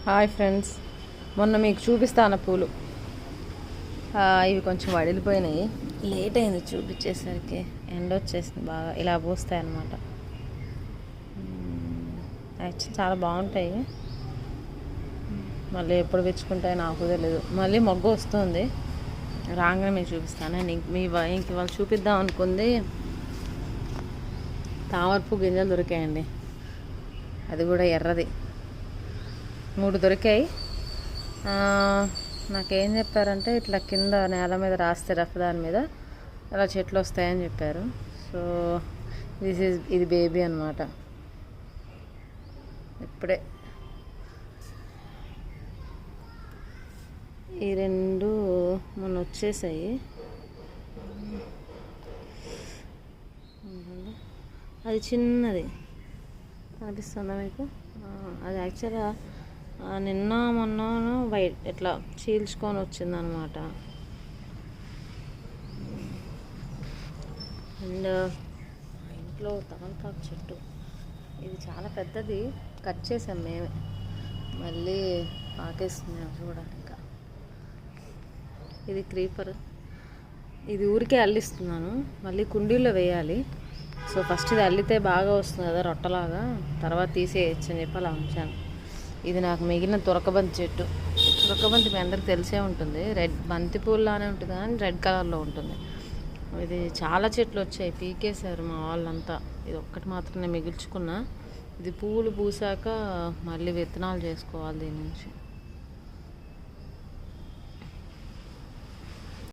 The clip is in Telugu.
హాయ్ ఫ్రెండ్స్, మొన్న మీకు చూపిస్తాను పూలు. ఇవి కొంచెం వడిలిపోయినాయి, లేట్ అయింది చూపించేసరికి. ఎండ వచ్చేసింది బాగా, ఇలా పూస్తాయి అన్నమాట. యాక్చువల్లీ చాలా బాగుంటాయి. మళ్ళీ ఎప్పుడు పెంచుకుంటాయో నాకు తెలియదు. మళ్ళీ మొగ్గ వస్తుంది, రాగానే మీకు చూపిస్తాను. ఇంక ఇవాళ చూపిద్దాం అనుకుంది తామరపు గింజలు దొరికాయండి. అది కూడా ఎర్రది 3 దొరికాయి. నాకేం చెప్పారంటే ఇట్లా కింద నేల మీద రాస్తే రఫ్ దాని మీద అలా చెట్లు వస్తాయని చెప్పారు. సో ఇది బేబీ అనమాట. ఇప్పుడే ఈ 2 మొన్న వచ్చేసాయి. అది చిన్నది కనిపిస్తుందా మీకు? అది యాక్చువల్గా నిన్న మొన్న వైట్ ఇట్లా చీల్చుకొని వచ్చిందనమాట. అండ్ ఇంట్లో తమలపాకు చెట్టు ఇది చాలా పెద్దది, కట్ చేసాం మేమే. మళ్ళీ పాకేస్తున్నాం చూడాలి. ఇంకా ఇది క్రీపర్, ఇది ఊరికే అల్లిస్తున్నాను, మళ్ళీ కుండీల్లో వేయాలి. సో ఫస్ట్ ఇది అల్లితే బాగా వస్తుంది కదా రొట్టలాగా, తర్వాత తీసేయచ్చు అని చెప్పి అలా ఉంచాను. ఇది నాకు మిగిలిన తురకబంతి చెట్టు. తురకబంతి మీ అందరికి తెలిసే ఉంటుంది, రెడ్ బంతి పూల్లానే ఉంటుంది కానీ రెడ్ కలర్లో ఉంటుంది. ఇది చాలా చెట్లు వచ్చాయి, పీకేశారు మా వాళ్ళంతా. ఇది ఒక్కటి మాత్రమే మిగిల్చుకున్నా. ఇది పూలు పూసాక మళ్ళీ విత్తనాలు చేసుకోవాలి దీని నుంచి.